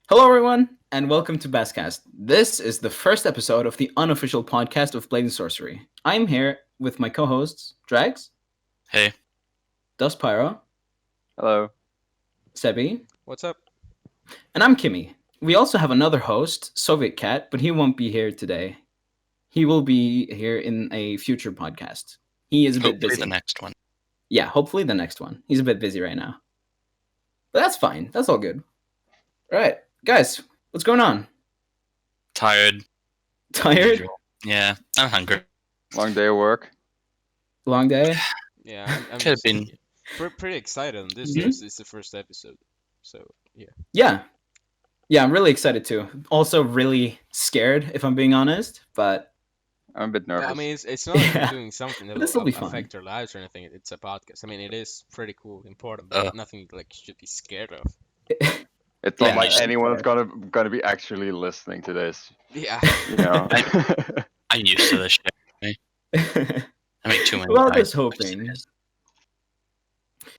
Hello, everyone, and welcome to BASCAST. This is the first episode of the unofficial podcast of Blade and Sorcery. I'm here with my co-hosts, Drags, Hey, Pyro, Hello. Sebi, What's up? and I'm Kimmy. We also have another host, Soviet Cat, but he won't be here today. He will be here in a future podcast. He is a bit hopefully busy. the next one. Yeah, hopefully the next one. He's a bit busy right now. But that's fine. That's all good. All right, guys, what's going on? Tired. Tired? Yeah, I'm hungry. Long day of work. Long day? Yeah, I'm Could have just been. pretty excited on this. Mhm. This is the first episode, so yeah. Yeah, I'm really excited too. Also, really scared, if I'm being honest. But I'm a bit nervous. I mean, it's not like Yeah. we're doing something that But this'll will be fun. affect our lives or anything. It's a podcast. I mean, it is pretty cool, important, Uh. but nothing like should be scared of. It's not Yeah, like that's anyone's fair. gonna be actually listening to this. Yeah. You know. I'm used to this shit. I make too many. well, mistakes. just hoping.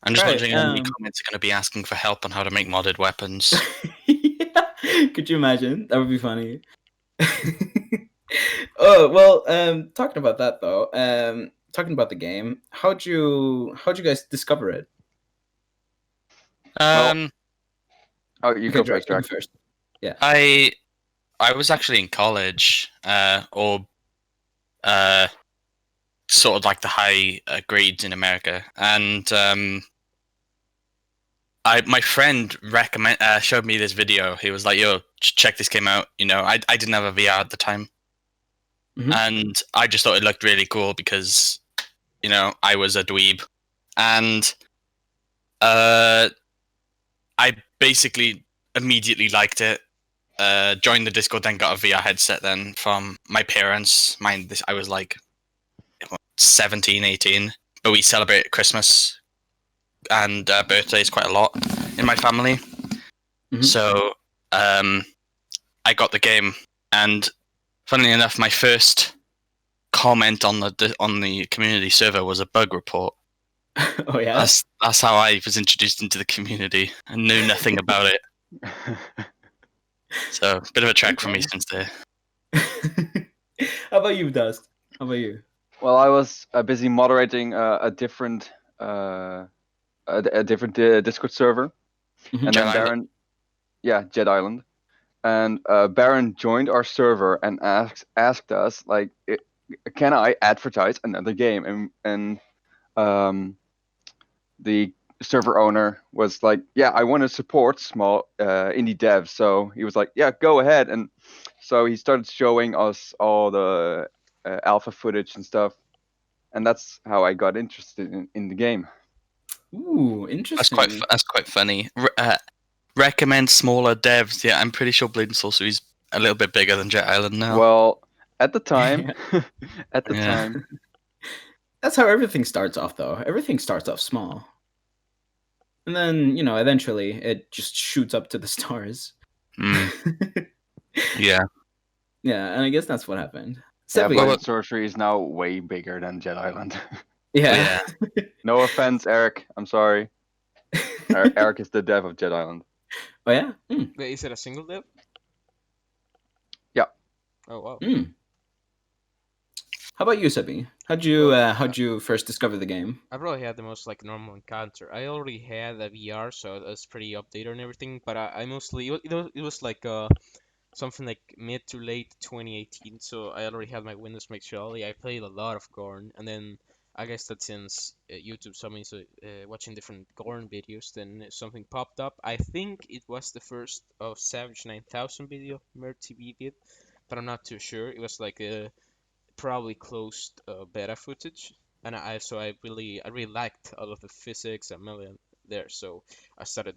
I'm just Right, wondering how many comments are going to be asking for help on how to make modded weapons. Yeah. Could you imagine? That would be funny. Oh well, talking about that though, talking about the game, how'd you guys discover it? Um, Oh, you Okay, go Drake, first, you go Jack. first. I was actually in college, or sort of like the high grades in America, and my friend showed me this video. He was like, "Yo, check this game out." I didn't have a VR at the time, Mhm. and I just thought it looked really cool because I was a dweeb, and I basically immediately liked it. Joined the Discord, then got a VR headset then from my parents. I was like 17, 18, but we celebrate Christmas and birthdays quite a lot in my family. Mhm. So I got the game, and funnily enough, my first comment on the community server was a bug report. Oh yeah. That's how I was introduced into the community. I knew nothing about it. So, bit of a trek for me Okay. since there. How about you, Dust? How about you? Well, I was busy moderating a different Discord server, Mhm. and Jet then Island? Baron, yeah, Jet Island, and Baron joined our server and asked us like, can I advertise another game? And the server owner was like, yeah, I want to support small indie devs. So he was like, yeah, go ahead. And so he started showing us all the alpha footage and stuff. And that's how I got interested in the game. Ooh, interesting. That's quite funny. Recommend smaller devs. Yeah, I'm pretty sure Blade and Sorcery is a little bit bigger than Jet Island now. Well, at the time, Yeah. That's how everything starts off, though. Everything starts off small, and then eventually it just shoots up to the stars. Mm, yeah. Yeah, and I guess that's what happened. yeah, Sebi, Blade and Sorcery is now way bigger than Jet Island. yeah. No offense, Eric. I'm sorry. Eric is the dev of Jet Island. Oh yeah. Wait, is it a single dev? Yeah. Oh wow. How about you, Sebi? How'd you first discover the game? I probably had the most like normal encounter. I already had a VR, so it was pretty updated and everything. But I mostly it was like something like mid to late 2018. So I already had my Windows Mixed Reality. I played a lot of Gorn, and then I guess that since YouTube saw me watching different Gorn videos, then something popped up. I think it was the first of Savage 9000 video TV did, but I'm not too sure. It was like a probably closed beta footage, and I really liked all of the physics and melee there. So I started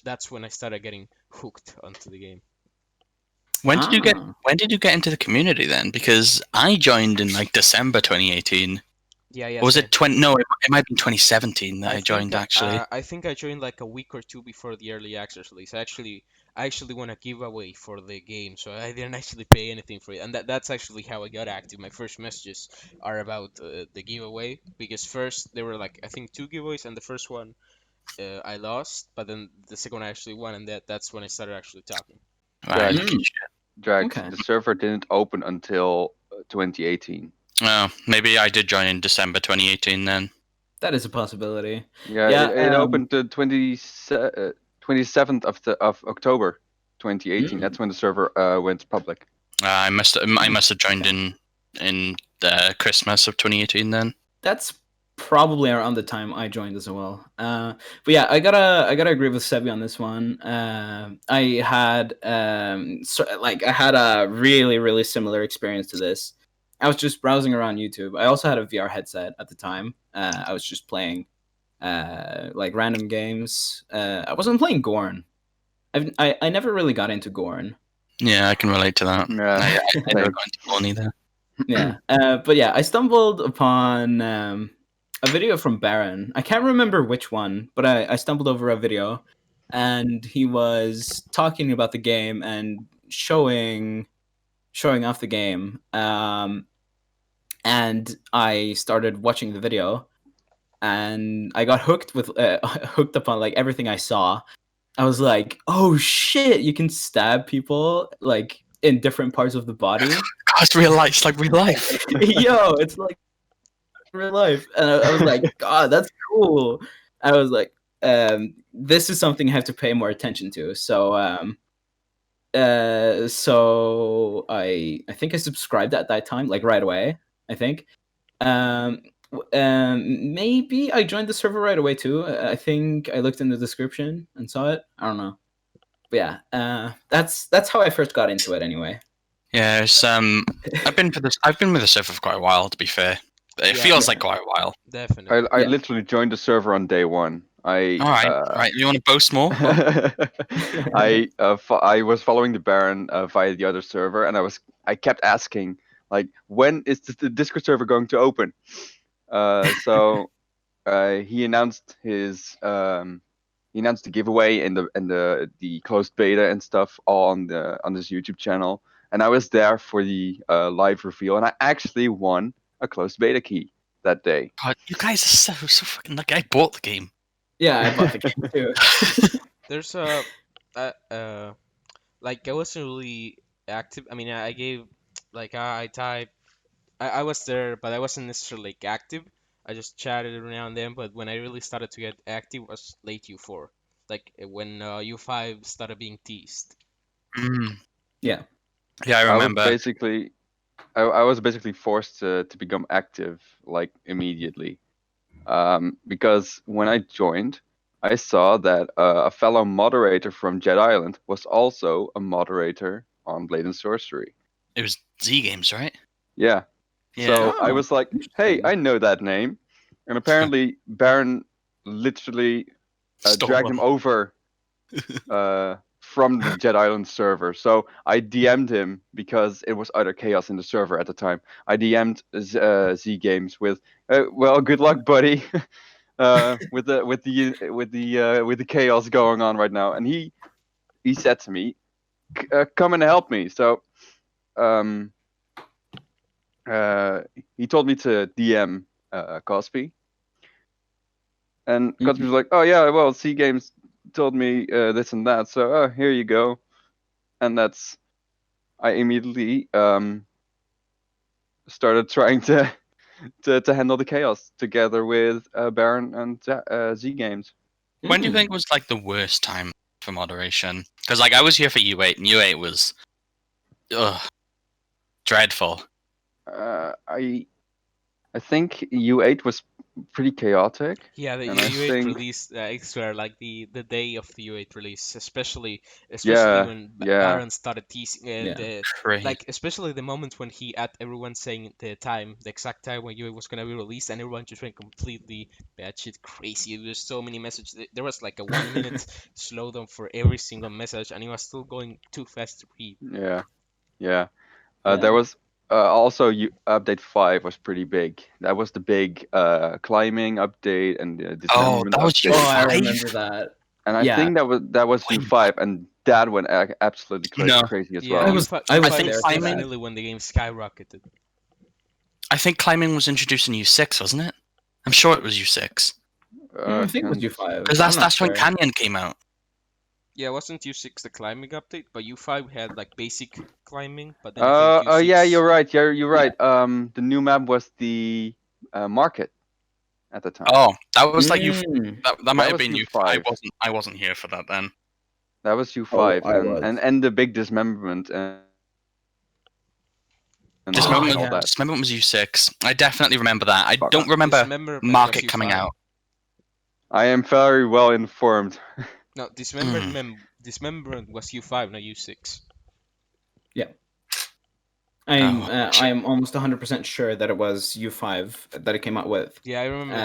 that's when I started getting hooked onto the game. When did you get Ah. when did you get into the community then? Because I joined in like December 2018. Yeah, Or was same. it 20? No, it might have been 2017 that I joined think, actually. I think I joined like a week or two before the early access release. I actually won a giveaway for the game, so I didn't actually pay anything for it, and that's actually how I got active. My first messages are about the giveaway because first there were like I think two giveaways, and the first one I lost, but then the second one I actually won, and that's when I started actually talking. Right. Drag, Mm. drag. Okay. The server didn't open until 2018. Oh, maybe I did join in December 2018 then. That is a possibility. Yeah, Yeah. it opened the 27th of October 2018. That's when the server went public. I must have joined in the Christmas of 2018 then. That's probably around the time I joined as well. But yeah, I gotta agree with Sebi on this one. I had I had a really similar experience to this. I was just browsing around YouTube. I also had a VR headset at the time. I was just playing like random games. I wasn't playing Gorn. I never really got into Gorn. Yeah, I can relate to that. Yeah, I never same. got into one either. Yeah, but yeah, I stumbled upon a video from Baron. I can't remember which one, but I stumbled over a video, and he was talking about the game and showing off the game. And I started watching the video, and I got hooked with hooked upon like everything I saw. I was like, "Oh shit! You can stab people like in different parts of the body." God, it's real life. It's like real life. Yo, it's like real life, and I was like, God, that's cool. I was like, this is something I have to pay more attention to. So I think I subscribed at that time, like right away. I think. Maybe I joined the server right away too. I think I looked in the description and saw it. I don't know, but yeah, that's how I first got into it. Anyway. Yeah, it's I've been with the server for quite a while. To be fair, it Yeah. feels like quite a while. Definitely. I Yeah. literally joined the server on day one. All right. You want to boast more? I was following the Baron via the other server, and I kept asking like, when is the Discord server going to open? So he announced the giveaway and the closed beta and stuff all on his YouTube channel, and I was there for the live reveal, and I actually won a closed beta key that day. God, you guys are so fucking lucky. I bought the game. Yeah, I bought the game too. There's like I wasn't really active. I mean, I gave like I typed. I was there, but I wasn't necessarily like active. I just chatted every now and then. But when I really started to get active was late U4, like when U5 started being teased. Mm. Yeah. Yeah, I remember. I was basically forced to become active like immediately, because when I joined, I saw that a fellow moderator from Jet Island was also a moderator on Blade and Sorcery. It was Z Games, right? Yeah. Yeah. So I Oh, was like, hey, I know that name. And apparently Baron literally Stole dragged them. him over from the Jet Island server. So I DM'd him because it was utter chaos in the server at the time. I DM'd Z Games with, well, good luck, buddy, with the chaos going on right now. And he said to me, come and help me. So he told me to DM KospY. And KospY was like, oh yeah, well, C Games told me this and that, so here you go. And I immediately started trying to handle the chaos together with Baron and Z Games. When do you think was like the worst time for moderation? Because like I was here for U8, and U8 was, dreadful. I think U8 was pretty chaotic. Yeah, the And I U8 think- release, I swear, like the day of the U8 release, especially Yeah, when yeah. Baron started teasing Yeah. Crazy. like especially the moment when he had everyone saying the exact time when U8 was gonna be released, and everyone just went completely batshit crazy. There's so many messages. There was like a 1 minute slowdown for every single message, and it was still going too fast to read. Yeah. Yeah. There was also update 5 was pretty big. That was the big climbing update and the dismemberment that was update. Oh, I U5? remember that. And I Yeah. think that was U5, and that went absolutely No. crazy as Yeah, well. I was U5 there is for that. definitely when the game skyrocketed. I think climbing was introduced in U6, wasn't it? I'm sure it was U6. I think it was Can't- U5. Because I'm not that's when sure. Canyon came out. Yeah, wasn't U6 the climbing update? But U5 had like basic climbing, but then I think U6. yeah, you're right. You're right. The new map was the market at the time. Oh, that was like you. Mm. That might That have was been you. U5. I wasn't here for that then. That was U5, Oh, I and, was. and the big dismemberment and Oh, Dismemberment, all yeah. that. Dismemberment was U6. I definitely remember that. I Fuck. don't remember Dismemberment was Market coming U5. out. I am very well informed. No, Dismemberment was U5, not U6. I'm almost 100% sure that it was U5 that it came out with. Yeah, I remember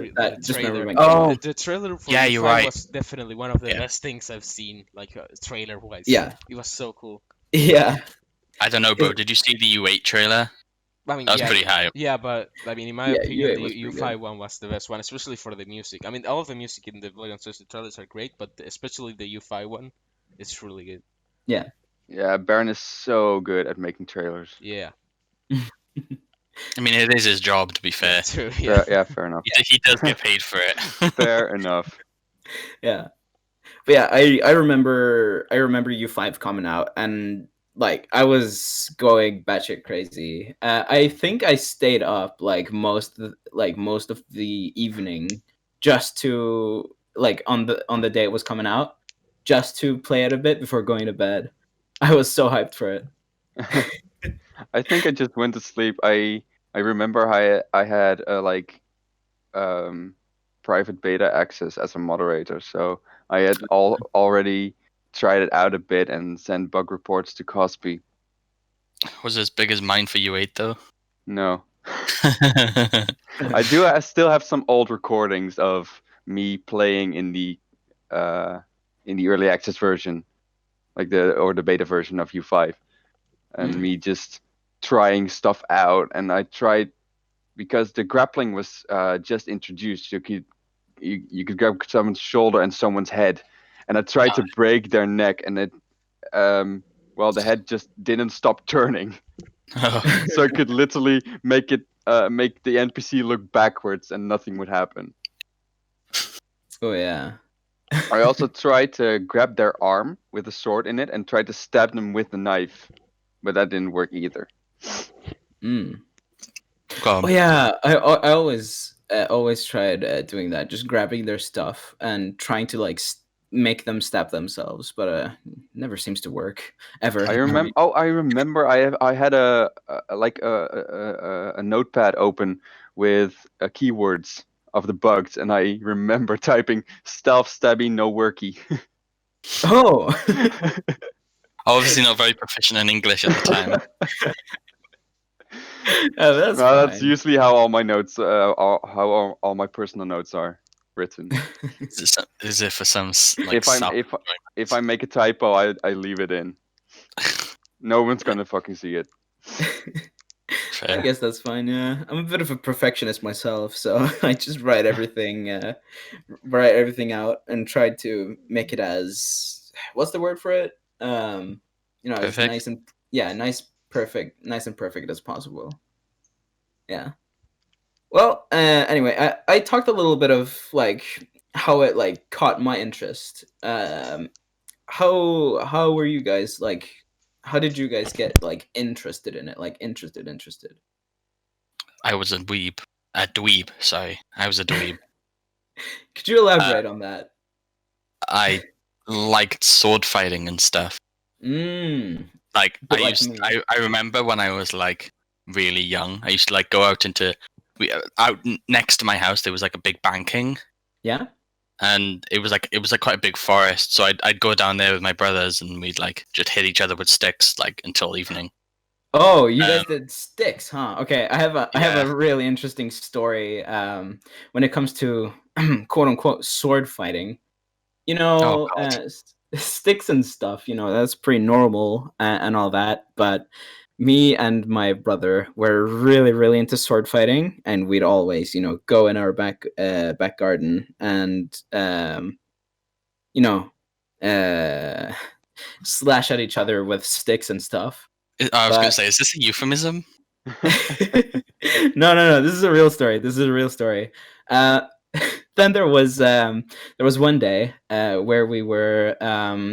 the That trailer. dismemberment. Oh, The trailer for yeah, U5 you're right. was definitely one of the Yeah. best things I've seen, like trailer-wise. Yeah. It was so cool. Yeah. I don't know, bro. Did you see the U8 trailer? I mean, That was yeah, pretty high. yeah, but I mean, in my Yeah, opinion, U8 the was pretty U5 good. one was the best one, especially for the music. I mean, all of the music in the Blood and Sorcery trailers are great, but especially the U5 one is really good. Yeah. Yeah, Baron is so good at making trailers. Yeah. I mean, it is his job, to be fair. True. Yeah. Yeah, fair enough. He does get paid for it. Fair enough. Yeah. But yeah, I remember U5 coming out, and like I was going batshit crazy. I think I stayed up like most of the evening just to like on the day it was coming out, just to play it a bit before going to bed. I was so hyped for it. I think I just went to sleep. I remember I had private beta access as a moderator, so I had already tried it out a bit and sent bug reports to KospY. Was as big as mine for U8 though. No, I still have some old recordings of me playing in the early access version, like the beta version of U5, and me just trying stuff out. And I tried because the grappling was just introduced. You could grab someone's shoulder and someone's head, and I tried to break their neck, and it the head just didn't stop turning. So I could literally make the NPC look backwards and nothing would happen. Oh yeah. I also tried to grab their arm with a sword in it and tried to stab them with the knife, but that didn't work either. Oh yeah, I always tried doing that, just grabbing their stuff and trying to like make them stab themselves, but never seems to work ever. I remember. Oh, I remember. I had a notepad open with keywords of the bugs, and I remember typing stealth stabby no worky. Oh. Obviously not very proficient in English at the time. Oh, that's No, that's fine. usually how all my notes, how all my personal notes are written. Is it for some like If I make a typo, I leave it in. No one's gonna fucking see it. I guess that's fine. Yeah, I'm a bit of a perfectionist myself, so I just write everything out and try to make it as what's the word for it? As perfect? nice and nice and perfect as possible. Yeah. Well, anyway, I talked a little bit of like how it like caught my interest. How were you guys like? How did you guys get like interested in it? Like interested. I was a dweeb. Sorry. I was a dweeb. Could you elaborate on that? I liked sword fighting and stuff. Like I remember when I was like really young, I used to like go out out next to my house. There was like a big banking. Yeah. And it was like quite a big forest. So I'd go down there with my brothers, and we'd like just hit each other with sticks like until evening. Oh, you guys did sticks, huh? Okay, I have a really interesting story when it comes to quote unquote sword fighting. Sticks and stuff, that's pretty normal and all that, but me and my brother were really, really into sword fighting, and we'd always, go in our back garden and slash at each other with sticks and stuff. I was going to say, is this a euphemism? No. This is a real story. then there was one day where we were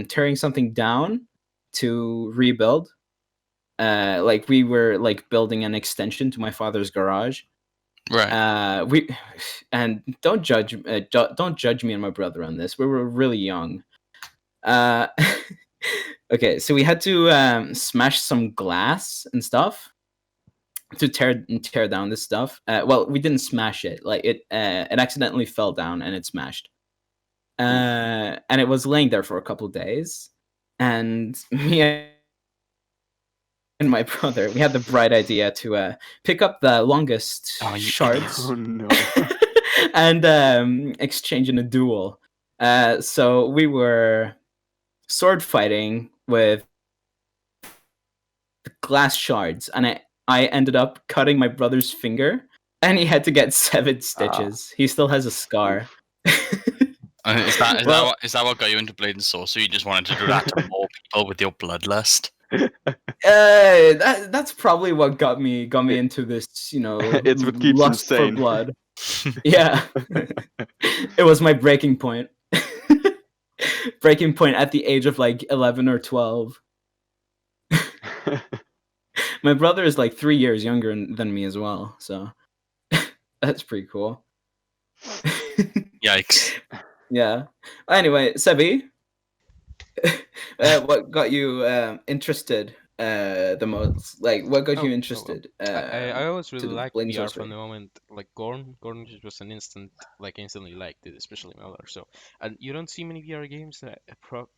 tearing something down to rebuild. Like we were like building an extension to my father's garage. Right. We and don't judge me and my brother on this. We were really young. Uh, okay, so we had to smash some glass and stuff to tear down this stuff. Well, we didn't smash it. Like it accidentally fell down and it smashed. And it was laying there for a couple of days. And me and my brother, we had the bright idea to pick up the longest Oh, you shards Oh no. and exchange in a duel. So we were sword fighting with glass shards, and I ended up cutting my brother's finger, and he had to get 7 stitches. He still has a scar. Oof. Well, Is that what got you into Blade and Sorcery? You just wanted to do that to more people with your bloodlust? that's probably what got me into this, It's what keeps him lust for sane. blood. Yeah. It was my breaking point. Breaking point at the age of like 11 or 12. My brother is like 3 years younger than me as well, so that's pretty cool. Yikes. Yeah. Anyway, Sebi, what got you interested the most? Like, what got you interested I always to really the liked Blade and VR from Sorcery? the moment like Gorn just was an instantly liked it, especially Miller. So and you don't see many VR games that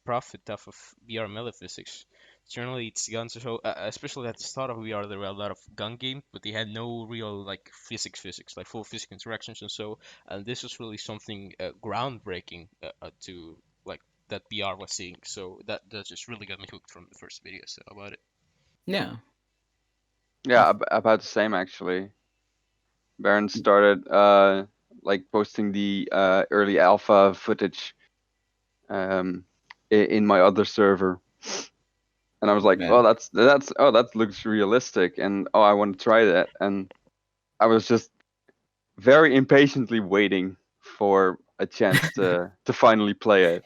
profit off of VR melee physics. Generally, it's guns. So especially at the start of VR, there were a lot of gun games, but they had no real like physics, like full physics interactions and so. And this was really something groundbreaking to like that VR was seeing. So that just really got me hooked from the first videos about it. Yeah. Yeah, about the same actually. Baron started like posting the early alpha footage in my other server, and I was like, Yeah. "Oh, that looks realistic," and oh, I want to try that, and I was just very impatiently waiting for a chance to finally play it.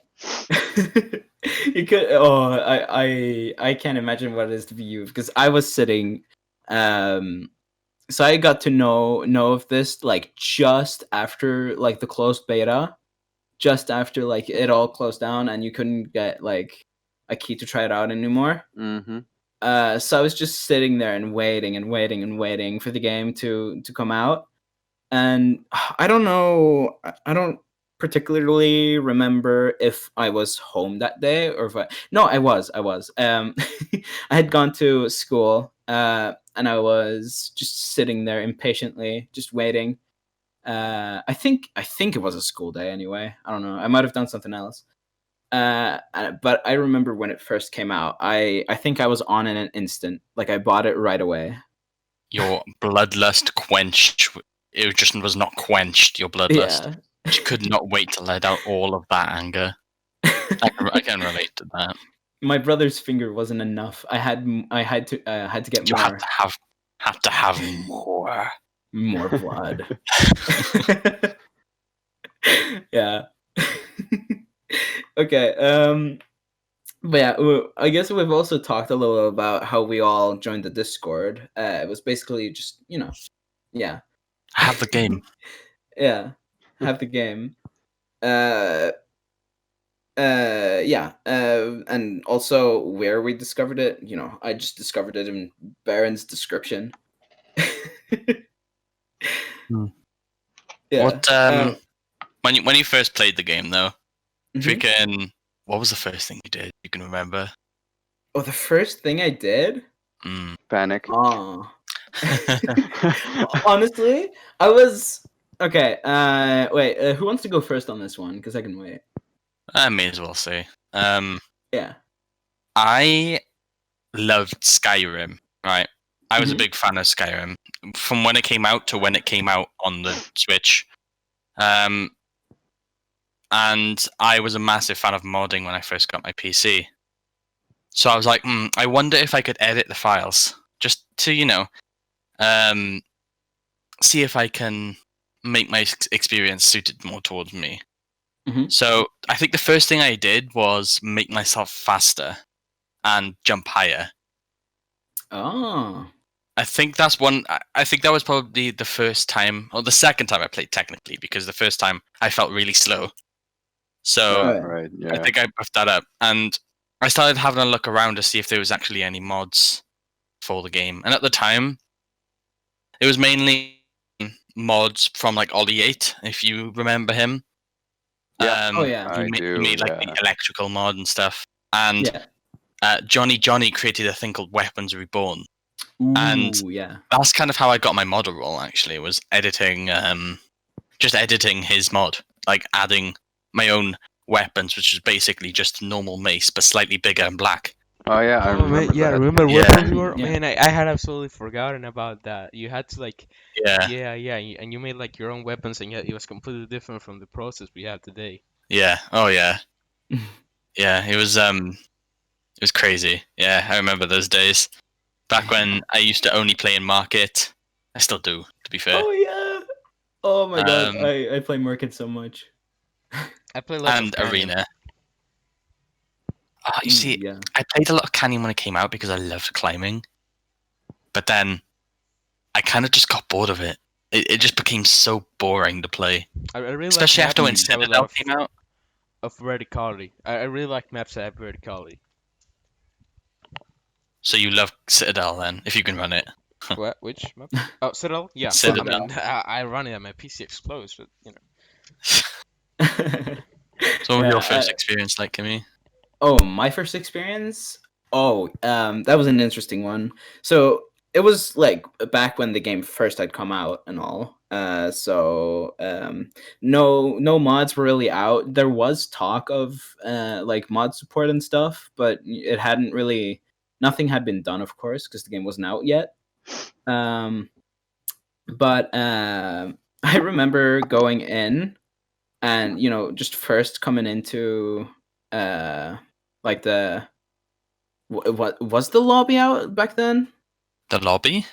You could. Oh, I can't imagine what it is to be you, because I was sitting. So I got to know of this like just after like the closed beta, just after like it all closed down and you couldn't get like a key to try it out anymore. Mm-hmm. So I was just sitting there and waiting for the game to come out. And I don't know, I don't particularly remember if I was home that day or if no, I was. I had gone to school, and I was just sitting there impatiently, just waiting. I think it was a school day anyway. I don't know. I might have done something else. But I remember when it first came out. I think I was on in an instant. Like I bought it right away. Your bloodlust quenched. It just was not quenched, your bloodlust. Yeah. You could not wait to let out all of that anger. I can relate to that. My brother's finger wasn't enough. I had to get You more. had to have more. More blood. Yeah. Okay. But yeah, I guess we've also talked a little about how we all joined the Discord. It was basically just, yeah. I have the game. Yeah. Have the game. Yeah. And also where we discovered it, I just discovered it in Baron's description. Yeah. What when you first played the game though, Mhm. what was the first thing you did? You can remember? Oh, the first thing I did? Panic. Oh. Honestly, I was okay. Wait. Who wants to go first on this one? Because I can wait. I may as well say. Yeah. I loved Skyrim. Right, I was a Mhm. big fan of Skyrim from when it came out to when it came out on the Switch. And I was a massive fan of modding when I first got my PC. So I was like, I wonder if I could edit the files just to, see if I can make my experience suited more towards me. Mhm. So I think the first thing I did was make myself faster and jump higher. Oh. I think that's one. I think that was probably the first time, or the second time I played technically, because the first time I felt really slow. So Right. Right. I Yeah. think I buffed that up, and I started having a look around to see if there was actually any mods for the game. And at the time, it was mainly mods from like Ollie 8, if you remember him. Yeah. Oh yeah. He I do. made like the Yeah. electrical mod and stuff. And Yeah. Johnny created a thing called Weapons Reborn, and Ooh, yeah. that's kind of how I got my model role. Actually, was editing, just editing his mod, like adding my own weapons, which is basically just a normal mace but slightly bigger and black. Oh yeah, I Oh man, remember yeah, that. remember Yeah. weapons war? Yeah. Man, I had absolutely forgotten about that. You had to like, Yeah, yeah, and you made like your own weapons, and yet it was completely different from the process we have today. yeah, oh yeah, yeah. It was crazy. Yeah, I remember those days. Back when I used to only play in Market. I still do, to be fair. Oh yeah. Oh my god. Um, I play Market so much. I play lots of and Canyon. Arena. You Ooh, see, yeah. I played a lot of Canyon when it came out because I loved climbing. But then I kind of just got bored of it. It just became so boring to play, I really like especially after when maps that have a lot Citadel came out. of verticality. I really like maps that have verticality. So you love Citadel then, if you can run it. What? Which map? Oh, Citadel? Yeah. Citadel. I mean, I run it and my PC explodes, but you know. So what was Yeah, your first experience like, Kimmy? Oh, my first experience? Oh, that was an interesting one. So it was like back when the game first had come out and all. No mods were really out. There was talk of like mod support and stuff, but it hadn't really nothing had been done, of course, because the game wasn't out yet. Um, but I remember going in and just first coming into like what was the lobby out back then? The lobby?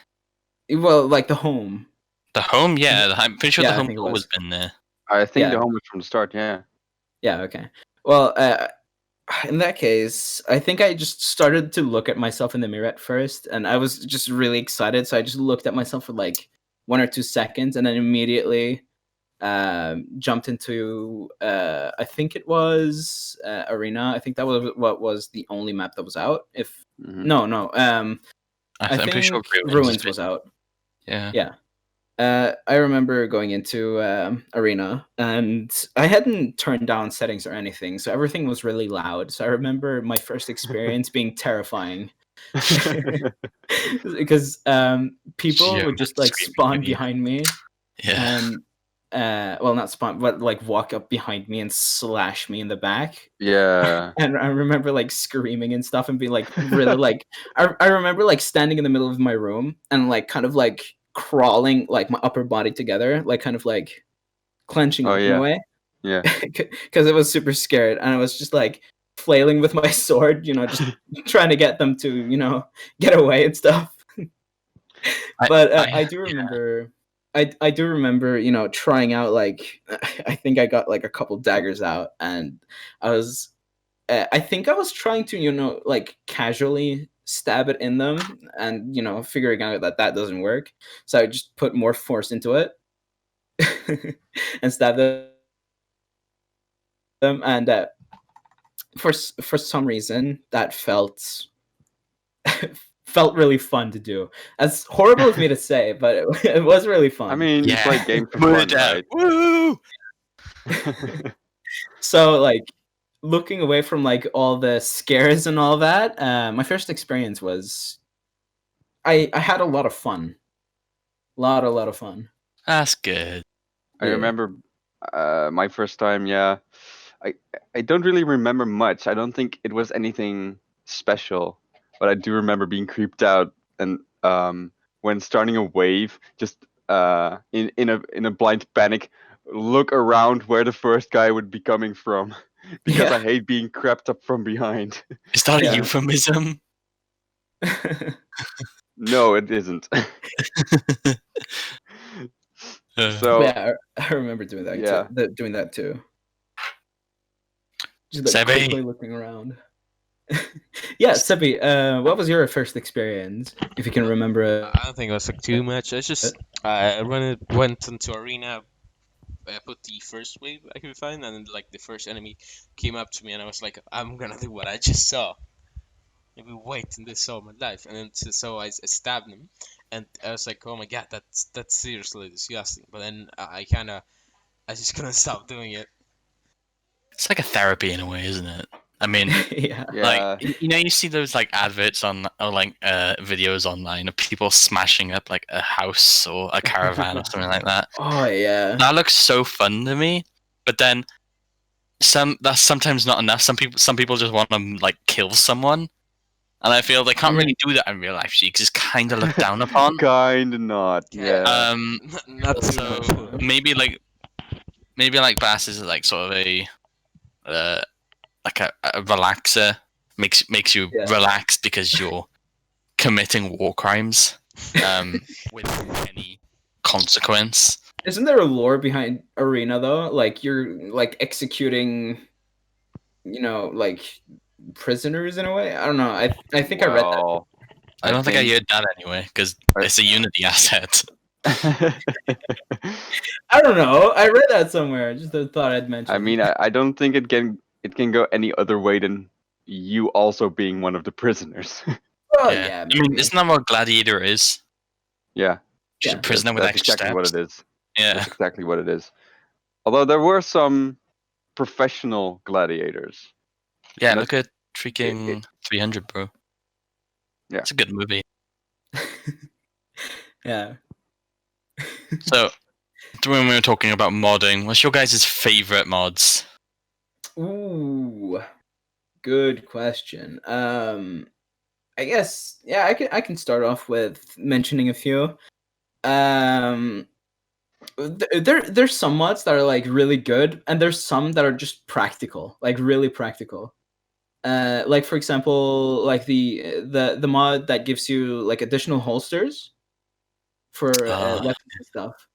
Well, like the home. The home? Yeah, I'm pretty sure the Yeah, I home's think it always was. been there. I think the Yeah. home was from the start. Yeah. Yeah, okay. Well, in that case, I think I just started to look at myself in the mirror at first, and I was just really excited. So I just looked at myself for like 1 or 2 seconds, and then immediately jumped into I think it was Arena. I think that was what was the only map that was out. If Mhm. no, I I'm pretty sure think Ruins Ruins has was been- out. Yeah. Yeah. I remember going into Arena, and I hadn't turned down settings or anything, so everything was really loud. So I remember my first experience being terrifying because people Yeah, would just like screaming spawn at you. behind me Yeah. and well, not spawn, but like walk up behind me and slash me in the back. Yeah. And I remember like screaming and stuff and being like really like I remember like standing in the middle of my room and like kind of like crawling like my upper body together, like kind of like clenching Oh up in a yeah. way Yeah. because I was super scared and I was just like flailing with my sword, just trying to get them to get away and stuff. But I do remember. I do remember, trying out like I think I got like a couple daggers out, and I think I was trying to like casually stab it in them, and figuring out that that doesn't work, so I just put more force into it and stab them, and for some reason that felt really fun to do. As horrible of me to say, but it was really fun. I mean, you Yeah. play games for fun, Murder. right? Woo! So like looking away from like all the scares and all that, my first experience was I had a lot of fun. A lot of fun. That's good. I Yeah. remember my first time. Yeah, I I don't really remember much. I don't think it was anything special, but I do remember being creeped out and when starting a wave, just in a blind panic, look around where the first guy would be coming from, because I Yeah. hate being crept up from behind. Is that a Yeah. euphemism? No, it isn't. So Yeah, I remember doing that yeah. too. Just like Sebi. quickly looking around. Yeah, Sebi, what was your first experience, if you can remember it? I don't think it was like too much. I just when it went into arena, I put the first wave I could find, and then like the first enemy came up to me, and I was like, I'm gonna do what I just saw. I've been waiting this all my life, and then so I stabbed him, and I was like, oh my god, that's seriously disgusting. But then I just couldn't stop doing it. It's like a therapy in a way, isn't it? I mean, Yeah. like Yeah. you see those like adverts on or like videos online of people smashing up like a house or a caravan or something like that. Oh yeah. That looks so fun to me. But then that's sometimes not enough. Some people just want to like kill someone, and I feel they can't really do that in real life. Because it's kind of looked down upon. Kinda not. Yeah. Not too So much. maybe like Bass is like sort of a like a relaxer, makes you Yeah. relaxed because you're committing war crimes without any consequence. Isn't there a lore behind arena though? Like you're like executing, like prisoners in a way. I don't know. I think I read that. Well, I don't think I heard that anyway because it's a Unity asset. I don't know. I read that somewhere. I just thought I'd mention. I mean, I don't think it can go any other way than you also being one of the prisoners. Oh Yeah. yeah. I mean, maybe. isn't that what Gladiator is? Yeah, Just Yeah, a prisoner with that's extra exactly what steps. it is. Yeah. That's exactly what it is. Although there were some professional gladiators. Yeah, And look at freaking 300, bro. Yeah. It's a good movie. Yeah. So, when we were talking about modding, what's your guys' favorite mods? Ooh, good question. I guess I can start off with mentioning a few. There's some mods that are like really good, and there's some that are just practical, like really practical. Like for example, like the mod that gives you like additional holsters for weapons and stuff.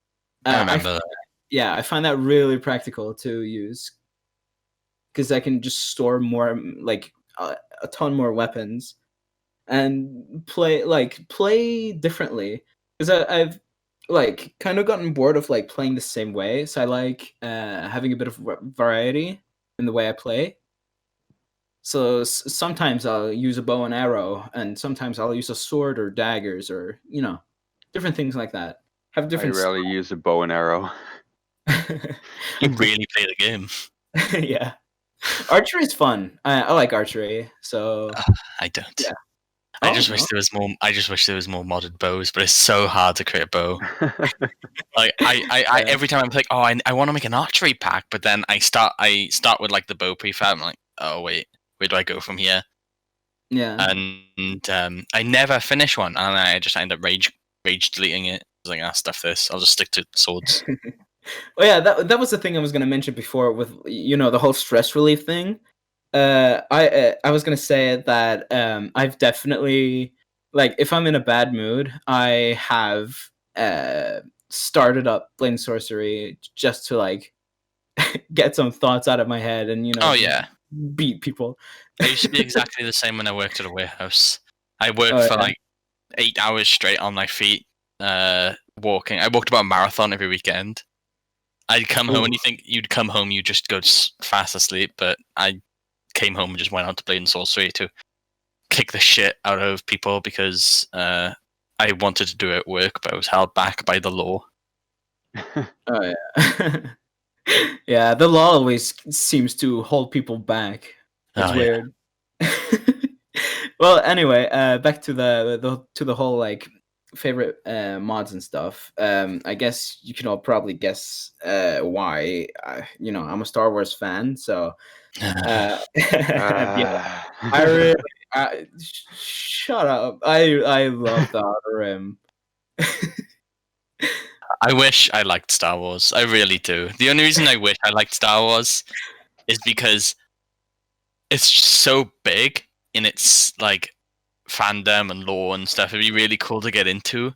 I I remember that. Yeah, I find that really practical to use because I can just store more, like a ton more weapons and play differently. Because I've like kind of gotten bored of like playing the same way, so I like having a bit of variety in the way I play. So sometimes I'll use a bow and arrow, and sometimes I'll use a sword or daggers or different things like that. Have I different. rarely use a bow and arrow. You really play the game. Yeah, archery is fun. I like archery. So I don't. Yeah. I Oh, just no? wish there was more. I just wish there was more modded bows, but it's so hard to create a bow. Like I every time I'm like, oh, I want to make an archery pack, but then I start with like the bow prefab. I'm like, oh wait, where do I go from here? Yeah. And I never finish one, and I just end up rage deleting it. I was like, stuff this. I'll just stick to swords. Well, yeah, that was the thing I was gonna mention before with the whole stress relief thing. I was gonna say that I've definitely, like, if I'm in a bad mood, I have started up playing sorcery just to like get some thoughts out of my head and Oh yeah, beat people. I used to be exactly the same when I worked at a warehouse. I worked Oh, for yeah? like 8 hours straight on my feet, walking. I walked about a marathon every weekend. I'd come home and you'd come home, you just go fast asleep. But I came home and just went out to play in sorcery to kick the shit out of people because I wanted to do it at work, but I was held back by the law. Oh yeah. Yeah, the law always seems to hold people back. It's Oh, yeah. weird. Well, anyway, back to the whole like favorite mods and stuff. I guess you can all probably guess why. I'm a Star Wars fan, so yeah, I really shut up. I love the Outer Rim. I wish I liked Star Wars. I really do. The only reason I wish I liked Star Wars is because it's so big in its like fandom and lore and stuff. It'd be really cool to get into.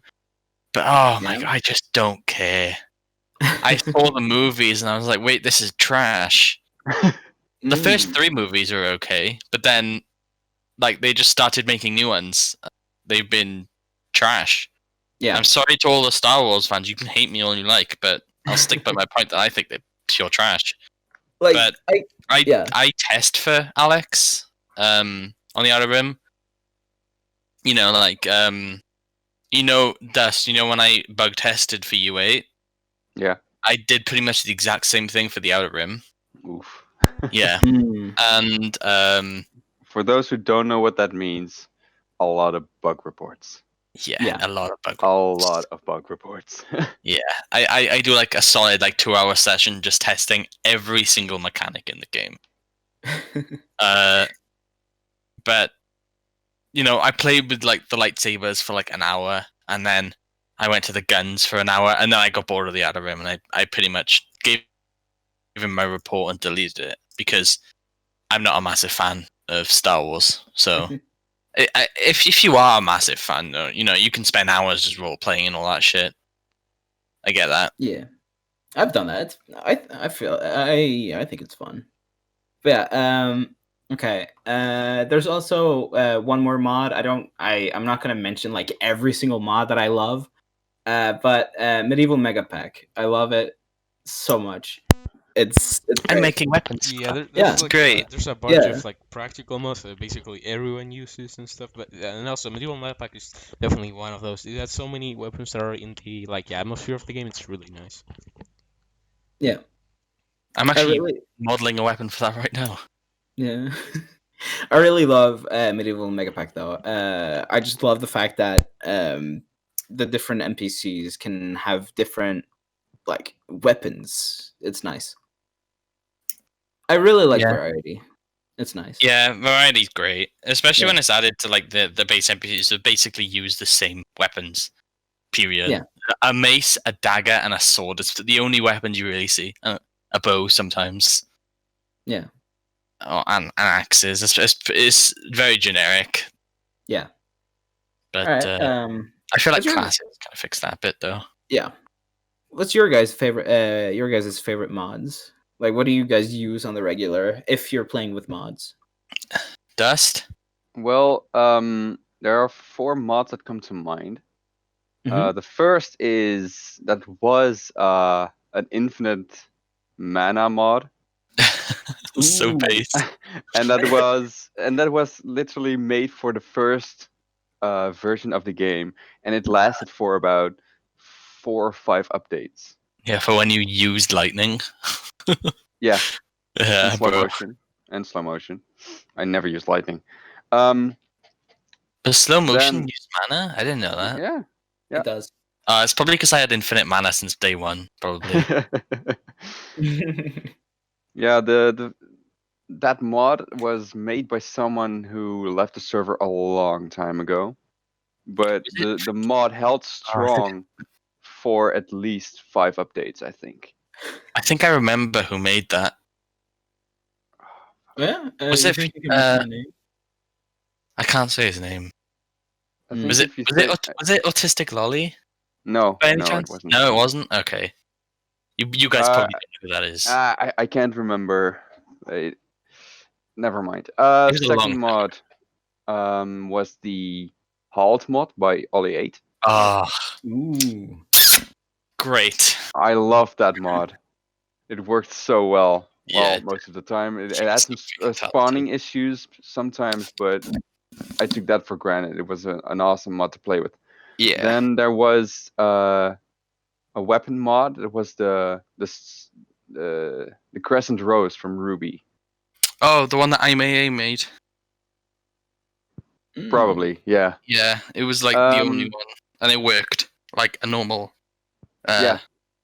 But oh my god, I just don't care. I saw the movies and I was like, wait, this is trash. The first 3 movies are okay, but then like they just started making new ones. They've been trash. Yeah. I'm sorry to all the Star Wars fans. You can hate me all you like, but I'll stick by my point that I think they're pure trash. Like But I test for Alex on the Outer Rim. You know, like Dust. You know when I bug tested for U8. Yeah. I did pretty much the exact same thing for the Outer Rim. Oof. Yeah, Mm. and For those who don't know what that means, a lot of bug reports. yeah, a lot of bug. A lot of bug reports. Yeah, I do like a solid 2-hour session just testing every single mechanic in the game. But I played with the lightsabers for an hour, and then I went to the guns for an hour, and then I got bored of the Outer Rim, and I pretty much gave him my report and deleted it because I'm not a massive fan of Star Wars. So if you are a massive fan, you can spend hours just role playing and all that shit. I get that. Yeah, I've done that. I feel I think it's fun. But yeah, okay. There's also one more mod. I'm not gonna mention every single mod that I love. But Medieval Mega Pack. I love it so much. It's I'm great. making weapons. Yeah, That's great. There's a bunch Yeah. of practical mods that basically everyone uses and stuff. But and also Medieval Map Pack is definitely one of those. It has so many weapons that are in the atmosphere of the game. It's really nice. Yeah. I'm actually really modeling a weapon for that right now. Yeah. I really love Medieval Mega Pack though. I just love the fact that the different NPCs can have different weapons. It's nice. I really like variety. It's nice. Yeah, variety's great, especially Yeah. when it's added to the base NPCs that basically use the same weapons. Period. Yeah. A mace, a dagger, and a sword. It's the only weapons you really see. A bow sometimes. Yeah. Oh, and axes. It's very generic. Yeah. But All right. I feel like what's your- classics kind of fix that bit though. Yeah. What's your guys' favorite? Your guys' favorite mods? What do you guys use on the regular if you're playing with mods? Dust. Well, there are 4 mods that come to mind. Mhm. The first was an infinite mana mod, So Ooh. base. and that was literally made for the first version of the game, and it lasted for about 4 or 5 updates. Yeah, for when you used lightning. Yeah, Yeah, and slow bro. motion. I never use lightning. Um, Does slow motion Then- use mana? I didn't know that. yeah. It does. It's probably because I had infinite mana since day one, probably. Yeah, that mod was made by someone who left the server a long time ago, but the mod held strong for at least 5 updates, I think. I think I remember who made that. Yeah. Was you it, think you can mention the name? I can't say his name. I think Was it if you was say, it Autistic Lolly? no, By any no, chance? it wasn't. No, it wasn't. Okay. You guys probably don't know who that is. I can't remember. Never mind. was a long Second time mod was the Halt mod by Ollie8. Ah, Ooh. great. I love that mod. It worked so well. Yeah, Well, it most of the time. It It's had so some freaking spawning issues sometimes, but I took that for granted. It was an awesome mod to play with. Yeah. Then there was a weapon mod. It was the Crescent Rose from Ruby. Oh, the one that IMAA made. Mm. Probably, yeah. Yeah, it was the only one, and it worked like a normal. Yeah.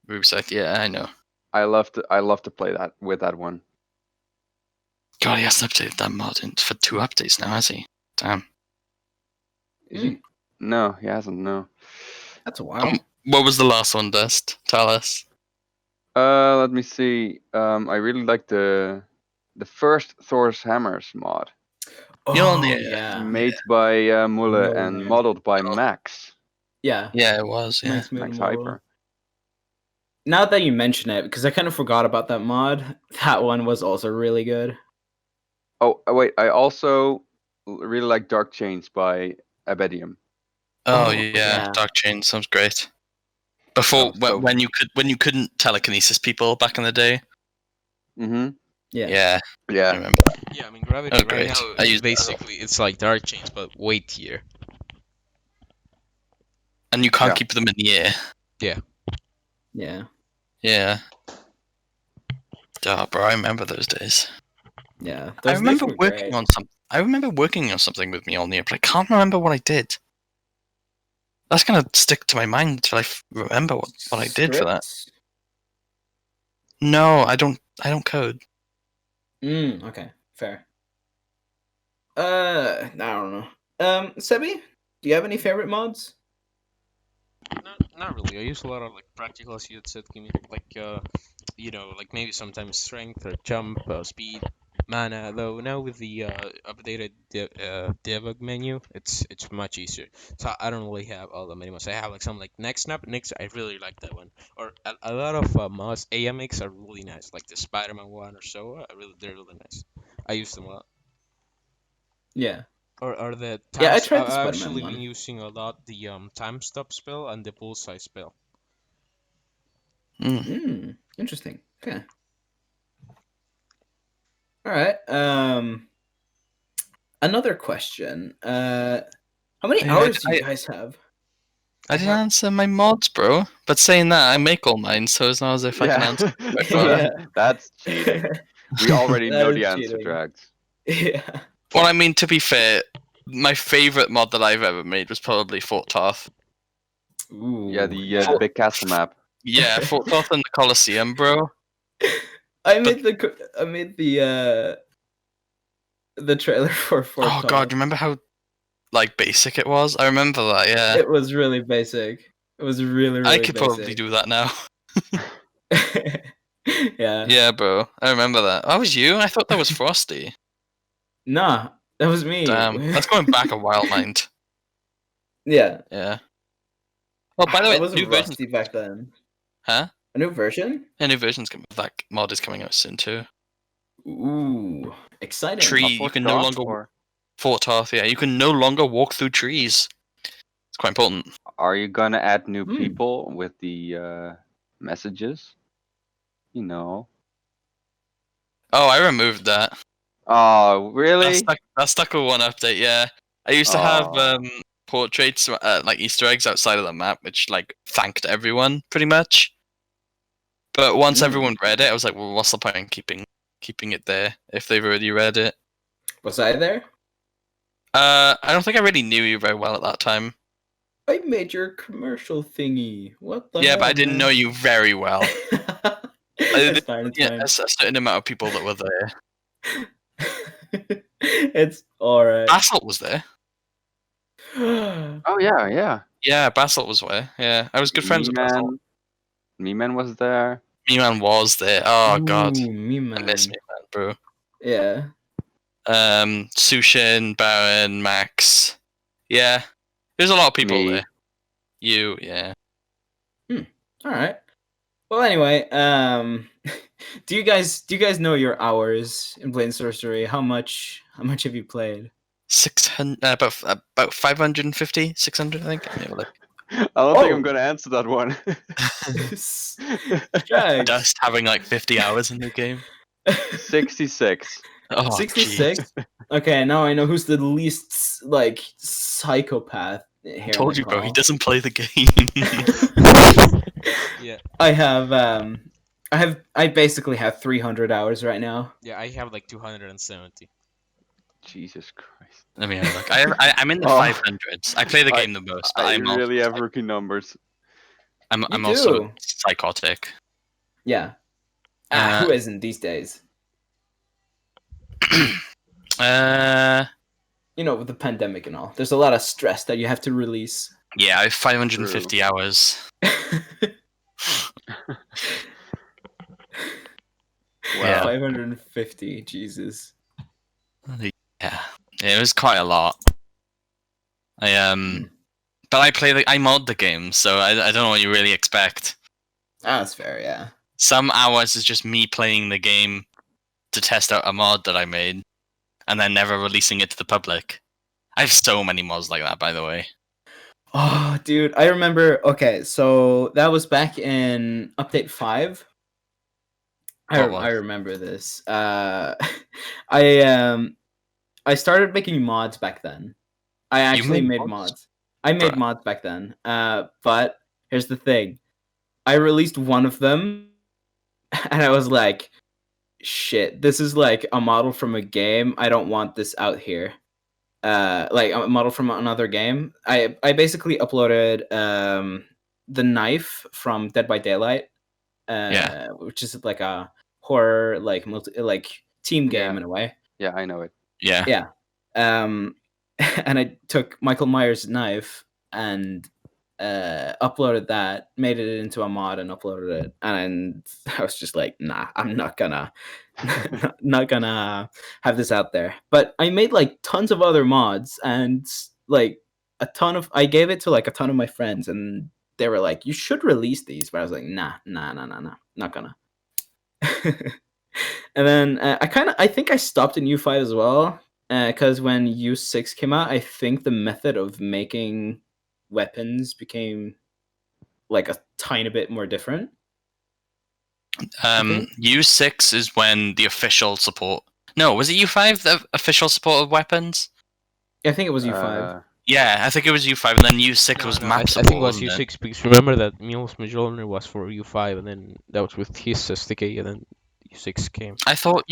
Ruby site. Yeah, I know. I love to play that with that one. God, he hasn't updated that mod for 2 updates now, has he? Damn. Is he? No, he hasn't. No. That's a while. What was the last one, Dust? Tell us. Let me see. I really like the first Thor's Hammers mod. Oh, yeah. Made by Mulle and Mulle. modeled by Max. Yeah. Yeah, it was. Yeah. Max made Max a model. Hyper. now that you mention it, because I kind of forgot about that mod, that one was also really good. Oh, wait, I also really like Dark Chains by Abedium. Oh, Oh, yeah, yeah. Dark Chain sounds great. Before so when you couldn't telekinesis people back in the day. Mm-hmm. Yeah. I Yeah. remember. Yeah, I mean Gravity Oh, right great. now I is used that. basically it's like Dark Chains but way tier. And you can't Yeah. keep them in the air. Yeah. Yeah. Oh, bro, I remember those days. Yeah. I Those days remember were working great. on some. I remember working on something with Mjolnir, but I can't remember what I did. That's gonna stick to my mind until I remember what I did for that. Scripts? No, I don't. I don't code. Okay. Fair. I don't know. Sebi, do you have any favorite mods? Not really. I use a lot of like practical suits that give me like like maybe sometimes strength or jump, speed, mana. Though now with the updated debug menu, it's much easier. So I don't really have all the many mods. I have like some like next snap. Next, I really like that one. Or a lot of mods AMX are really nice, like the Spider-Man one or so. They're really nice. I use them a lot. Yeah. Or the Yeah, I times tried the I've Spider-Man actually been one. using a lot the time stop spell and the bullseye spell. Interesting. Okay. All right. Another question. How many Yeah, hours do you guys have? I didn't answer my mods, bro. But saying that, I make all mine, so it's not as if I can Yeah. answer. Yeah. That's cheating. We already That know is the answer, cheating. Drags. Yeah. Well, I mean, to be fair, my favorite mod that I've ever made was probably Fort Tarth. Ooh. Yeah, the big castle map. Yeah, Fort Tarth and the Colosseum, bro. I made the trailer for Fort Oh Todd. god, remember how like basic it was? I remember that. Yeah, It was really basic. It was really I really could basic. probably do that now. Yeah. Yeah, bro. I remember that. That was you. I thought that was Frosty. Nah, that was me. Damn, that's going back a while, mind. Yeah. Yeah. Oh, by the I way, was new version, rusty back then. huh? A new version? A new version's coming. That mod is coming out soon too. Ooh, exciting. Tree. You Fort can no Tarth, longer or Fort Tarth. Yeah, you can no longer walk through trees. It's quite important. are you gonna add new Hmm. people with the messages? You know. Oh, I removed that. Oh, really? That's stuck with one update. Yeah, I used to have Oh. portraits like Easter eggs outside of the map, which like thanked everyone pretty much. But once everyone read it, I was like, well, what's the point in keeping it there if they've already read it? Was I there? I don't think I really knew you very well at that time. I made your commercial thingy. What the Yeah, hell, but I didn't know you very well. It's fine. It's Yeah, fine. a certain amount of people that were there. It's all right. Basalt was there. Oh yeah. Yeah, Basalt was there. Yeah, I was good friends with Basalt. Me-Man was there. Me-Man was there. Oh god, Ooh, me I miss man. Me-Man, bro. Yeah. Sushin, Baron, Max. Yeah, there's a lot of people Me. there. You, yeah. All right. Well, anyway, do you guys know your hours in playing Sorcery? How much have you played? 600, about 550, 600, I think. Let me have a look. I don't think I'm Oh. gonna answer that one. Drags. Just having like 50 hours in the game. 66. Oh, 66. Okay, now I know who's the least like psychopath here. I told in you, the bro. He call. doesn't play the game. Yeah. I basically have 300 hours right now. Yeah, I have like 270. Jesus Christ. Let me have a look. I'm in the Oh. 500s. I play the game the most, but I I'm really also, have rookie numbers. I'm You also do. psychotic. Yeah. Who isn't these days? You know, with the pandemic and all, there's a lot of stress that you have to release. Yeah, I have 550 hours. Wow. 550. Jesus. Yeah, it was quite a lot. But I mod the game, so I don't know what you really expect. That's fair. Yeah. Some hours is just me playing the game to test out a mod that I made, and then never releasing it to the public. I have so many mods like that, by the way. Oh, dude, I remember. Okay, so that was back in update 5. What was? I remember this. I um I started making mods back then. I You actually made made mods? mods. I made Bruh. mods back then. But here's the thing. I released one of them, and I was like, "Shit, this is like a model from a game. I don't want this out here." Like a model from another game. I basically uploaded the knife from Dead by Daylight, Yeah. which is like a horror like team game Yeah. in a way. Yeah, I know it. Yeah. Yeah. Um, and I took Michael Myers' knife and uploaded that, made it into a mod, and uploaded it. And I was just like, nah, I'm not gonna, not gonna have this out there. But I made like tons of other mods, and like I gave it to like a ton of my friends, and they were like, you should release these. But I was like, nah, not gonna. And then I think I stopped in U5 as well, because when U6 came out, I think the method of making weapons became like a tiny bit more different. think. U6 is when the official support. No, was it U5 the official support of weapons? I think it was U5. Yeah, I think it was U5, and then U6 No, was no, map I support, think it was wasn't it? U6 because remember that Mule's Mjolnir was for U5 and then that was with his SDK and then U6 came. I thought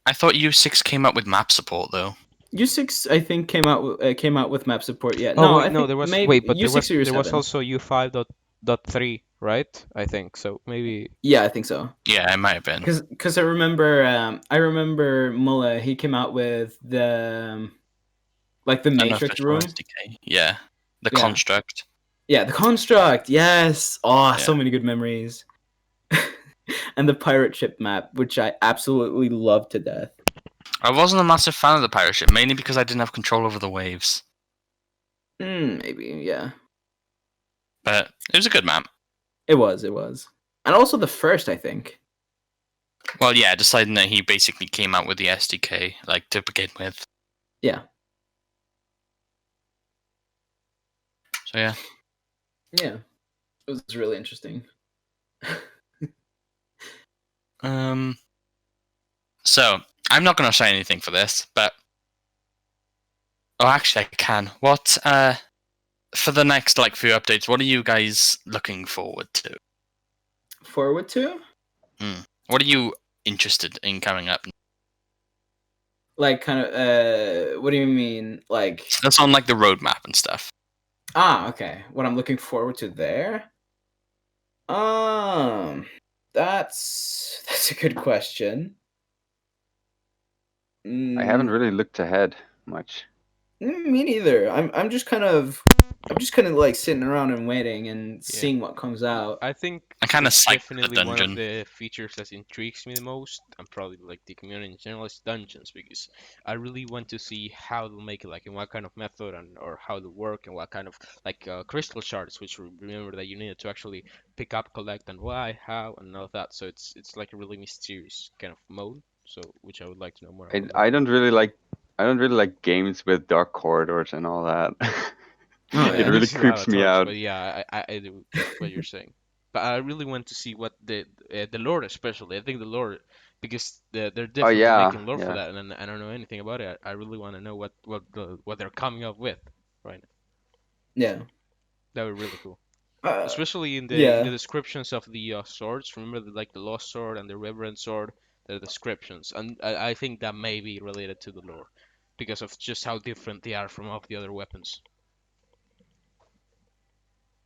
U6 came up with map support though. U6 I think came out with map support. Yeah, Oh no, wait, I no, think there was maybe wait, but U6 or there was U7. also U5.3, right? I think so. Maybe Yeah, I think so. Yeah, it might have been. Because I remember Mullah. He came out with the like the Matrix Unofficial room. SDK. Yeah, the Yeah. construct. Yeah, the construct. Yes. Oh, so Yeah. many good memories. And the pirate ship map, which I absolutely love to death. I wasn't a massive fan of the pirate ship, mainly because I didn't have control over the waves. Maybe, yeah. But it was a good map. It was. And also the first, I think. Well, yeah, deciding that he basically came out with the SDK, like, to begin with. Yeah. So, yeah. Yeah. It was really interesting. So, I'm not going to say anything for this, but... Oh, actually, I can. What, for the next, like, few updates, what are you guys looking forward to? Forward to? What are you interested in coming up? Like, kind of, what do you mean? Like... That's on, like, the roadmap and stuff. Ah, okay. What I'm looking forward to there? That's a good question. I haven't really looked ahead much. Me neither. I'm just kind of like sitting around and waiting and seeing what comes out. I think I'm kinda it's psyched for the definitely one of dungeon. the features that intrigues me the most, and probably like the community in general, is dungeons, because I really want to see how they'll make it, like in what kind of method and or how they work and what kind of like crystal shards, which remember that you needed to actually pick up, collect, and why, how, and all of that. So it's like a really mysterious kind of mode. So which I would like to know more about. I don't really like games with dark corridors and all that. Oh, It yeah. really This is a lot creeps of me thoughts, out. but yeah, I do get what you're saying. But I really want to see what the lore, especially. I think the lore, because they're Oh definitely yeah, making lore for yeah. that, and I don't know anything about it. I really want to know what they're coming up with, right? Yeah. That would be really cool, Uh, especially in the yeah. descriptions of the swords. Remember, like the lost sword and the reverend sword, the descriptions, and I think that may be related to the lore, because of just how different they are from all the other weapons.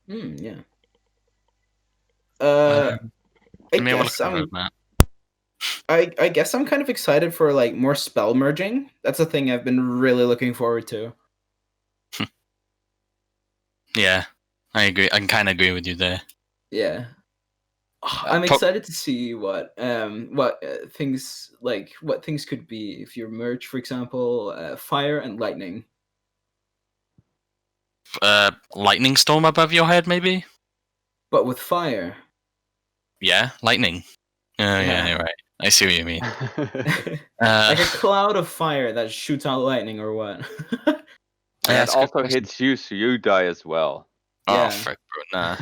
Yeah. Let me have a look at the roadmap. I guess I'm kind of excited for like more spell merging. That's a thing I've been really looking forward to. Yeah, I agree. I can kind of agree with you there. Yeah. I'm excited to see what things could be if you merge, for example, fire and lightning. Lightning storm above your head, maybe? But with fire. Yeah, lightning. Oh yeah, you're right. I see what you mean. Like a cloud of fire that shoots out lightning, or what? And that's that a good also question. hits you, so you die as well. Oh, Yeah. frick, bro, nah.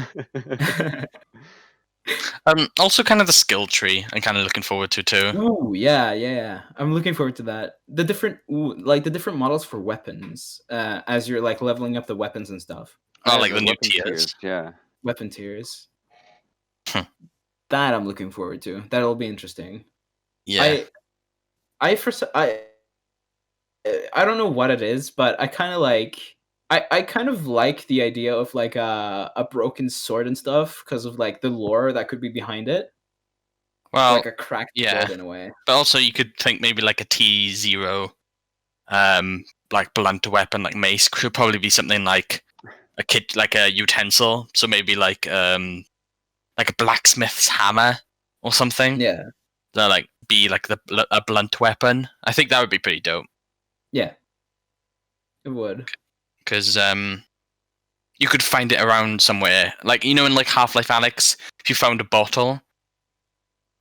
Also kind of the skill tree I'm kind of looking forward to too. Ooh, yeah. I'm looking forward to that. The different, the different models for weapons, as you're like leveling up the weapons and stuff. Oh, like the new weapon tiers. Yeah. Weapon tiers. Hmm. That I'm looking forward to. That'll be interesting. Yeah. I don't know what it is, but I kind of like. I kind of like the idea of like a broken sword and stuff because of like the lore that could be behind it. Well, Like a cracked yeah. sword in a way. But also you could think maybe like a T0, like blunt weapon, like mace could probably be something like a kit, like a utensil. So maybe like a blacksmith's hammer or something. Yeah. That like be like a blunt weapon. I think that would be pretty dope. Yeah. It would. Because you could find it around somewhere, like in like Half-Life Alyx, if you found a bottle,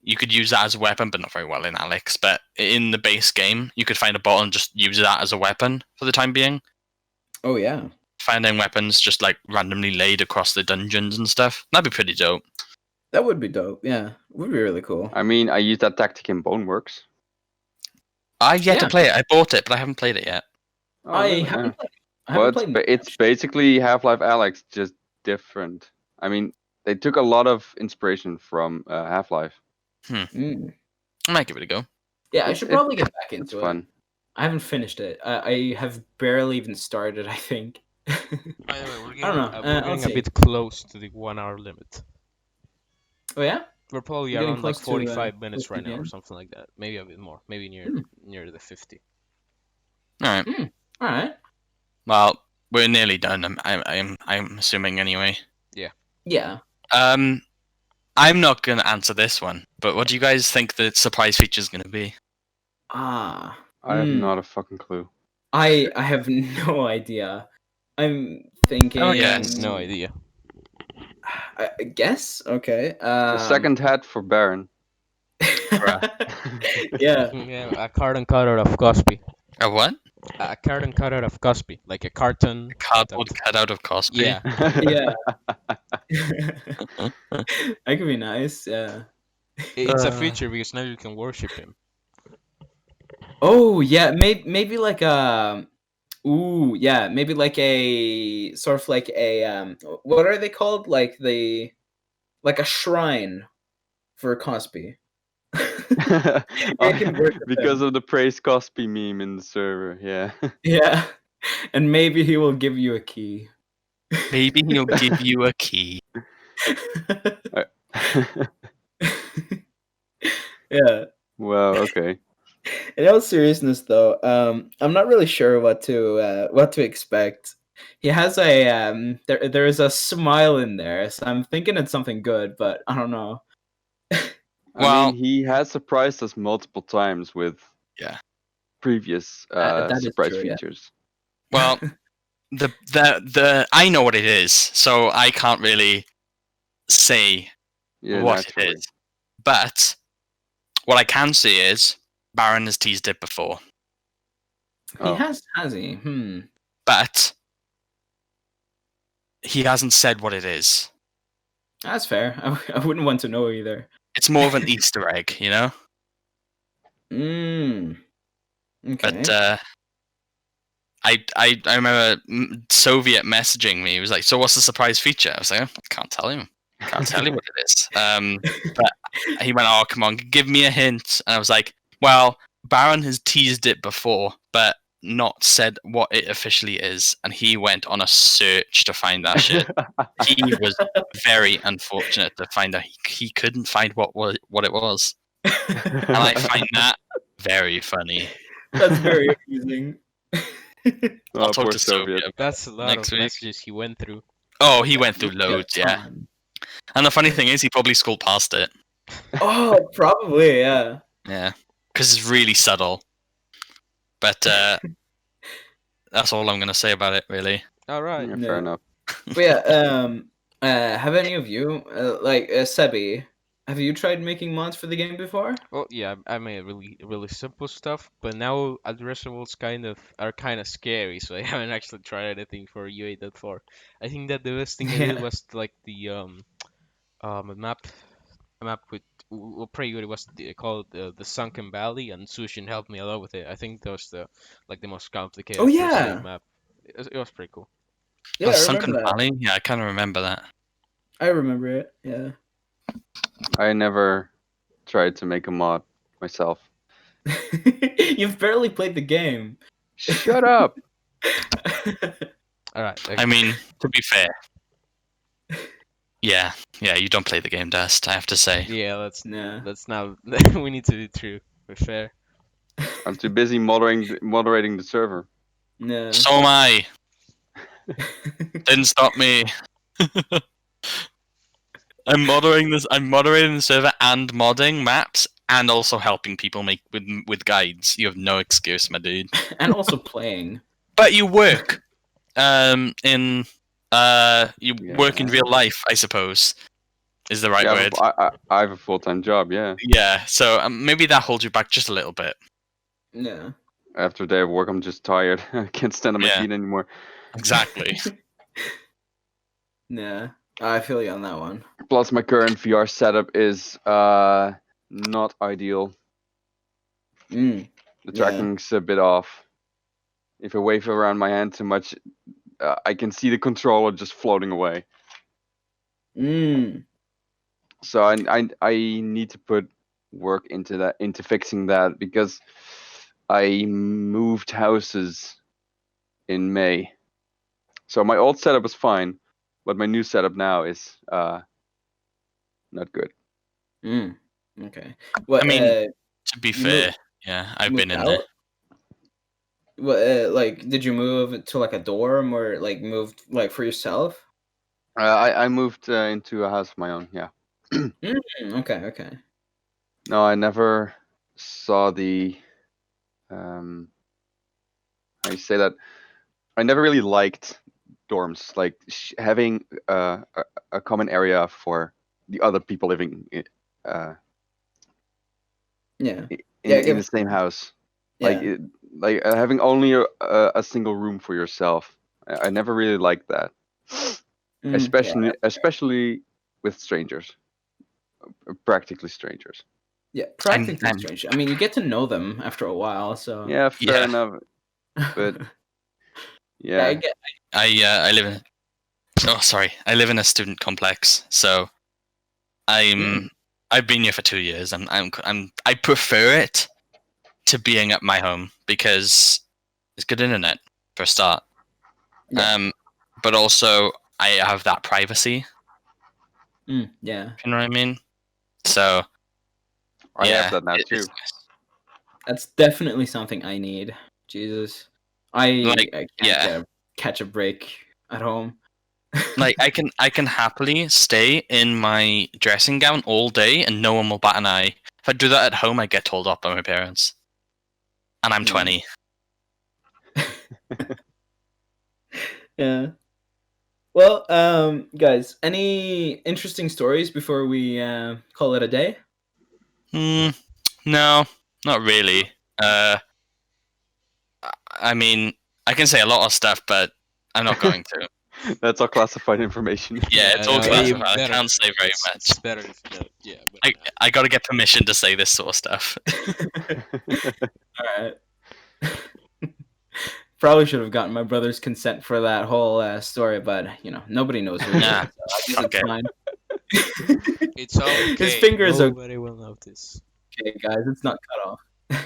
you could use that as a weapon, but not very well in Alyx. But in the base game, you could find a bottle and just use that as a weapon for the time being. Oh yeah. Finding weapons just like randomly laid across the dungeons and stuff. That'd be pretty dope. That would be dope. Yeah, it would be really cool. I mean, I used that tactic in Boneworks. I've yet to Yeah. play it. I bought it, but I haven't played it yet. Oh, I really? haven't Yeah. played. I haven't But played. it's basically Half-Life Alyx, just different. I mean, they took a lot of inspiration from Half-Life. Mm. I might give it a go. Yeah, I should probably get back It's into it. fun. I haven't finished it. I have barely even started. I think. By the way, we're I don't know. getting, I'll we're getting a see. bit close to the 1 hour limit. Oh yeah. We're probably We're getting around like close to, 45 minutes close to right the now, or end. something like that. Maybe a bit more. Maybe near the 50. All right. All right. Well, we're nearly done. I'm assuming anyway. Yeah. I'm not gonna answer this one, but what do you guys think the surprise feature is gonna be? Ah. I have not a fucking clue. I have no idea. I'm thinking. Oh, Yeah, yes. no idea. I guess. Okay. A second hat for Baron. Yeah. Yeah, a carton cutout of KospY. A what? A carton cutout of KospY, like a carton. Cardboard cutout of KospY. Yeah. Yeah. That could be nice. Yeah. It's a feature because now you can worship him. Oh yeah, maybe like ooh yeah, maybe like a sort of like a what are they called? Like a shrine for KospY. Because of the praise KospY meme in the server, yeah. Yeah, and maybe he will give you a key. Maybe he'll give you a key. Yeah. Well, okay. In all seriousness, though, I'm not really sure what to expect. He has a there is a smile in there, so I'm thinking it's something good, but I don't know. Well- I mean, he has surprised us multiple times with previous That is surprise true, yeah. features. Well, the I know what it is, so I can't really say Yeah, what naturally. it is. But what I can say is Baron has teased it before. Oh. He has he? But he hasn't said what it is. That's fair. I wouldn't want to know either. It's more of an Easter egg, you know? Okay. But I remember Soviet messaging me. He was like, "So what's the surprise feature?" I was like, "I can't tell him. I can't tell you what it is." But he went, "Oh, come on, give me a hint." And I was like, "Well, Baron has teased it before, but not said what it officially is." And he went on a search to find that shit. He was very unfortunate to find out he couldn't find what it was, and I find that very funny. That's very amusing. I'll Oh, talk poor to Soviet. Soviet. That's a lot Next of week. messages he went through. Oh, he went through loads, yeah. And the funny thing is, he probably scrolled past it. Oh, probably, yeah. Yeah, because it's really subtle. But that's all I'm gonna say about it, really. All right. Yeah, No. fair enough. But yeah, have any of you like Sebi? Have you tried making mods for the game before? Well, yeah, I made really simple stuff, but now addressables are kind of scary, so I haven't actually tried anything for UA.4. I think that the best thing I did Yeah. was like the a map with pretty good. It was called the Sunken Valley, and Sushin helped me a lot with it. I think that was the most Oh complicated first aid yeah. map. It was pretty cool. Yeah, I Sunken remember that. Valley. Yeah, I kind of remember that. I remember it. Yeah. I never tried to make a mod myself. You've barely played the game. Shut up. All right. I mean, to be fair, yeah, you don't play the game, Dust. I have to say. Yeah, let's Nah. not. We need to be true. We're fair. I'm too busy moderating the server. No. So am I. Didn't stop me. I'm moderating the server and modding maps and also helping people make with guides. You have no excuse, my dude. And also playing. But you work in work in real life, I suppose, is the right word. I have a full-time job, yeah. Yeah, so maybe that holds you back just a little bit. Yeah. After a day of work, I'm just tired. I can't stand on my feet anymore. Exactly. Nah. I feel you on that one. Plus, my current VR setup is not ideal. Mm. The tracking's a bit off. If I wave around my hand too much, I can see the controller just floating away. Mm. So I need to put work into fixing that, because I moved houses in May. So my old setup was fine, but my new setup now is not good. Mm. Okay. What? I mean, to be you fair, yeah, I've been moved in there. out? What? Like, did you move to like a dorm or like moved like for yourself? I moved into a house of my own. Yeah. Okay. Okay. No, I never saw the how you say that. I never really liked dorms, like having a common area for the other people living Yeah. in Yeah. the same house. Yeah. Like having only a single room for yourself. I never really liked that, Yeah. especially with strangers, practically strangers. Yeah. Practically I'm strange. I mean, you get to know them after a while, so. Yeah, fair Yeah. enough. But Yeah, I yeah, get. I live in. Oh, sorry. I live in a student complex, so I've been here for 2 years. I prefer it to being at my home because it's good internet for a start. Yeah. But also I have that privacy. Yeah. You know what I mean? So I yeah, have that now too. it's nice. That's definitely something I need. Jesus, I can't catch a break at home. Like I can happily stay in my dressing gown all day and no one will bat an eye. If I do that at home, I get told off by my parents. And I'm 20. Yeah. Well, guys, any interesting stories before we call it a day? No, not really. I mean, I can say a lot of stuff, but I'm not going to. That's all classified information. Yeah, it's all no, classified. I better can't say very it's much. better if you don't. Yeah, but I got to get permission to say this sort of stuff. All right. Probably should have gotten my brother's consent for that whole story, but nobody knows who he is, Nah, so I guess okay. it's fine. it's okay. His fingers are Nobody will notice. okay, guys. It's not cut off. All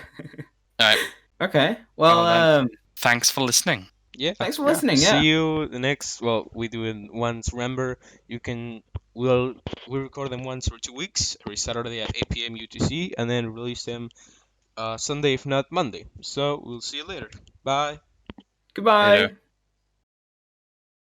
right. Okay. Well, Well, thanks for listening. Yeah. thanks for listening. Yeah. See you the next. Well, we do it once. Remember, we record them once every 2 weeks, every Saturday at 8 p.m. UTC, and then release them Sunday, if not Monday. So we'll see you later. Bye. Goodbye. Later.